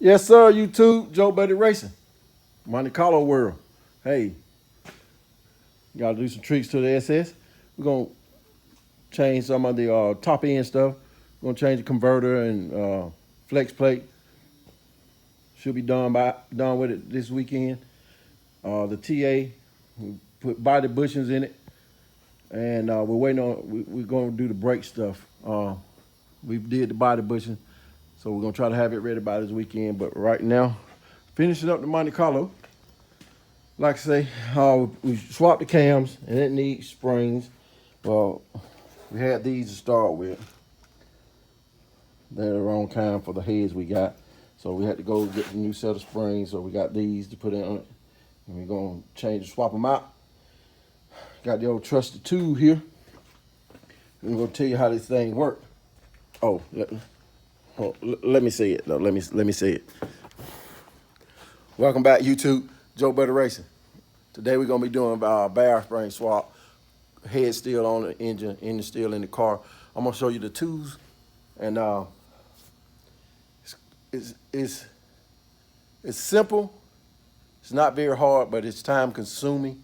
Yes, sir, YouTube, Joe Buddy Racing, Monte Carlo World. Hey, gotta do some tricks to the SS. We're gonna change some of the top end stuff. We're gonna change the converter and flex plate. Should be done with it this weekend. The TA, we put body bushings in it, and we're waiting on. We're gonna do the brake stuff. We did the body bushing, so we're gonna try to have it ready by this weekend. But right now, finishing up the Monte Carlo. Like I say, we swapped the cams and it needs springs. Well, we had these to start with. They're the wrong kind for the heads we got. So we had to go get the new set of springs. So we got these to put in on it. And we're gonna swap them out. Got the old trusted tool here. I'm gonna tell you how this thing works. Oh, let me say it though. Let me say it. Welcome back, YouTube. Joe Buddy Racing. Today we're gonna be doing barrel spring swap. Head still on the engine still in the car. I'm gonna show you the tools, and it's simple. It's not very hard, but it's time consuming,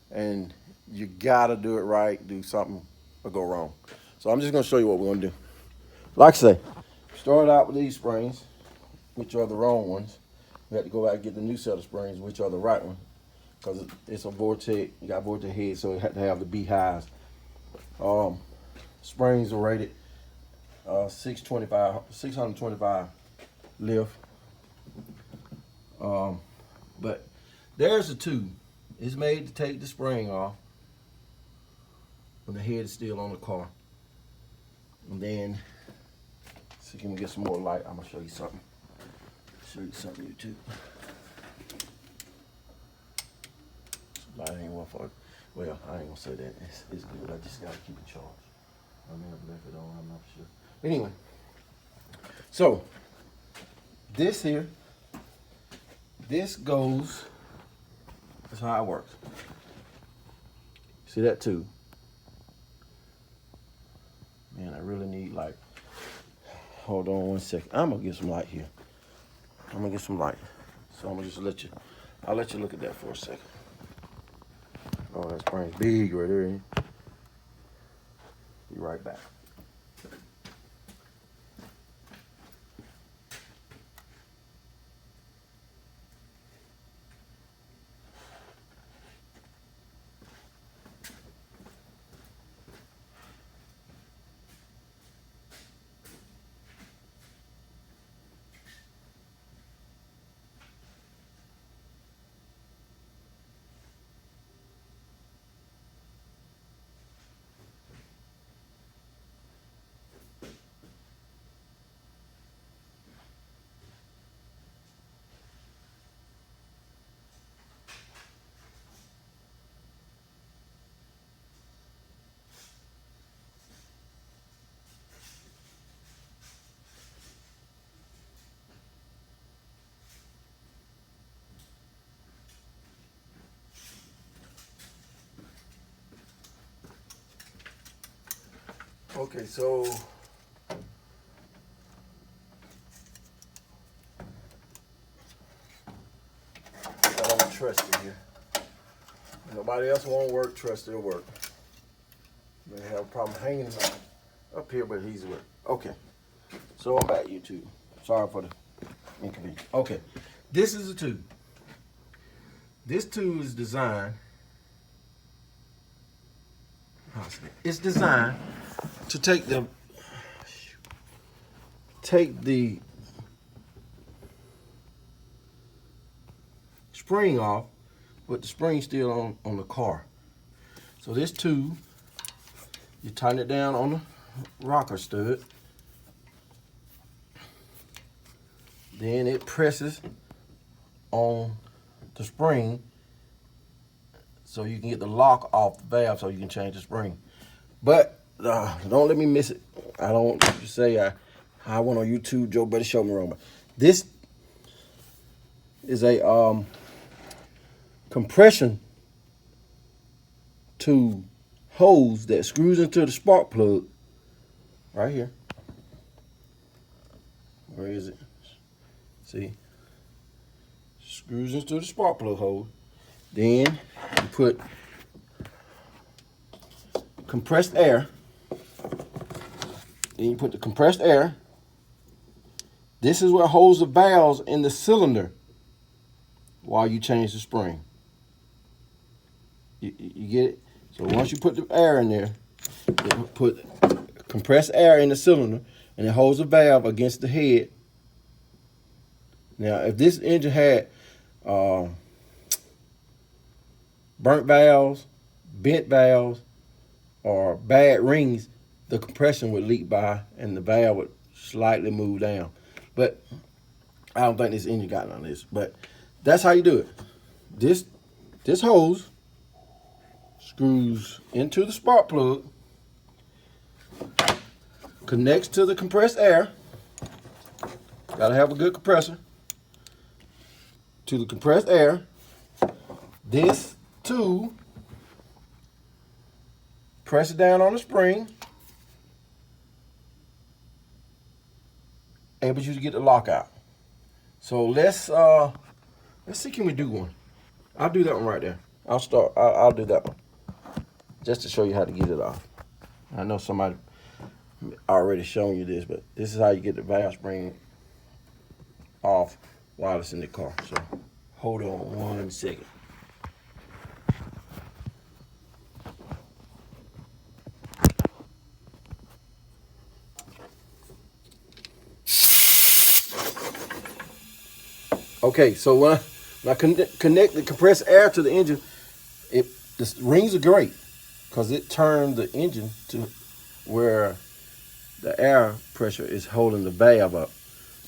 and you gotta do it right. Do something or go wrong. So I'm just gonna show you what we're gonna do. Like I say, start out with these springs, which are the wrong ones. We have to go out and get the new set of springs, which are the right ones, because it's a Vortec. You got Vortec head, so it had to have the beehives. Springs are rated 625 lift. But there's a tube. It's made to take the spring off when the head is still on the car. And then, so you can get some more light. I'm gonna show you something. YouTube. Light ain't one for it. Well, I ain't gonna say that. It's good. I just gotta keep it charged. I may have left it on. I'm not sure. Anyway, so this here, this goes. That's how it works. See that too? Man, I really need light. Hold on one second. I'm gonna get some light here. I'm gonna get some light. So I'm gonna just I'll let you look at that for a second. Oh, that spring's big right there. Be right back. Okay, so I don't trust it here. Nobody else won't work. Trust it'll work. May have a problem hanging up here, but he's work. Okay, so I'm back, YouTube. Sorry for the inconvenience. Okay, this is a tube. This tube is designed. It's designed to take the spring off, but the spring still on the car. So this tube, you tighten it down on the rocker stud. Then it presses on the spring so you can get the lock off the valve so you can change the spring. But don't let me miss it. I don't say I went on YouTube, Joe Buddy showed me wrong. But this is a compression tube hose that screws into the spark plug right here. Where is it? See? Screws into the spark plug hole. Then you put compressed air. Then you put the compressed air. This is what holds the valves in the cylinder while you change the spring. You get it? So once you put the air in there, you put compressed air in the cylinder, and it holds the valve against the head. Now, if this engine had burnt valves, bent valves, or bad rings, the compression would leak by and the valve would slightly move down. But I don't think this engine got none of this. But that's how you do it. This hose screws into the spark plug, connects to the compressed air. Gotta have a good compressor. To the compressed air. This tube, press it down on the spring, able you to get the lock out. So let's see, can we do one? I'll do that one right there. I'll do that one, just to show you how to get it off. I know somebody already shown you this, but this is how you get the valve spring off while it's in the car. So hold on 1 second. Okay, so when I connect the compressed air to the engine, the rings are great because it turned the engine to where the air pressure is holding the valve up.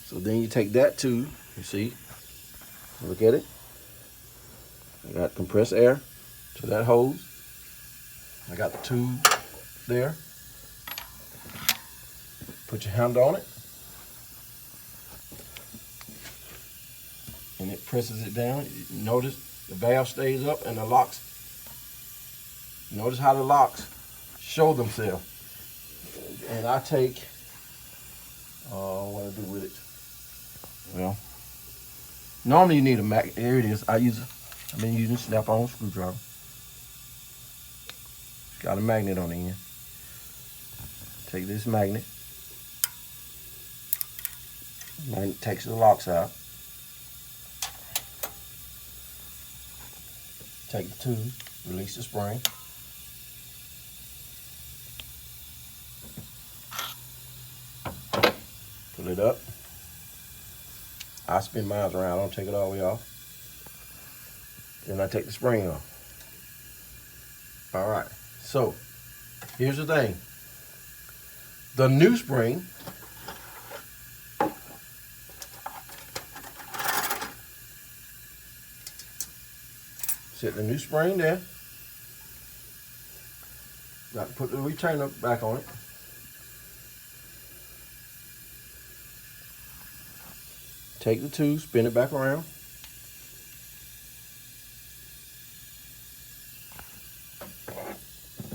So then you take that tube, you see, look at it. I got compressed air to that hose. I got the tube there. Put your hand on it. And it presses it down. Notice the valve stays up and the locks. Notice how the locks show themselves. And I take, what I do with it? Well, normally you need a magnet. There it is. I've been using Snap-on screwdriver. It's got a magnet on the end. Take this magnet. Magnet takes the locks out. Take the tube, release the spring. Pull it up. I spin mine around, I don't take it all the way off. Then I take the spring off. All right, so here's the thing. The new spring set the new spring there. Got to put the retainer back on it. Take the tube, spin it back around.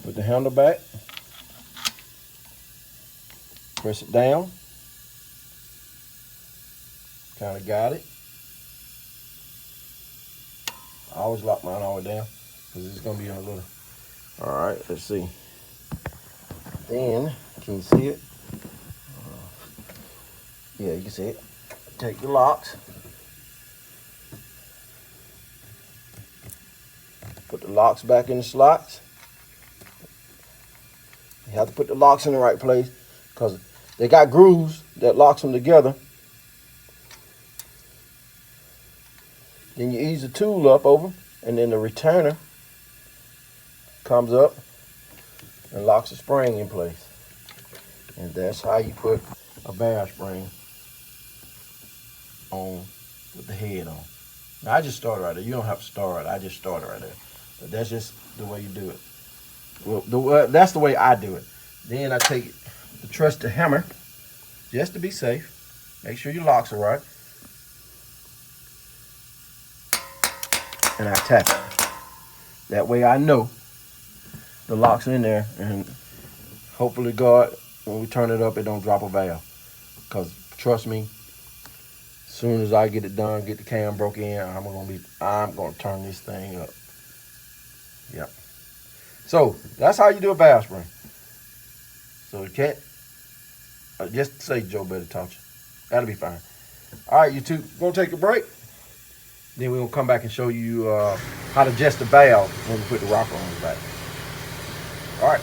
Put the handle back. Press it down. Kind of got it. I always lock mine all the way down because it's going to be on a little. All right, let's see. Then, can you see it? Yeah, you can see it. Take the locks. Put the locks back in the slots. You have to put the locks in the right place because they got grooves that locks them together. Then you ease the tool up over, and then the retainer comes up and locks the spring in place. And that's how you put a valve spring on with the head on. Now I just started right there. You don't have to start right. I just started right there. But that's just the way you do it. Well, that's the way I do it. Then I take the trusted hammer, just to be safe. Make sure your locks are right. And I tap it. That way I know the locks are in there, and hopefully, God, when we turn it up, it don't drop a valve. Because trust me, soon as I get it done, get the cam broke in, I'm gonna turn this thing up. Yep. So that's how you do a valve spring. So you can't just say Joe better taught you. That'll be fine. All right, you two, gonna take a break. Then we're gonna come back and show you how to adjust the valve when we put the rocker on the back. All right.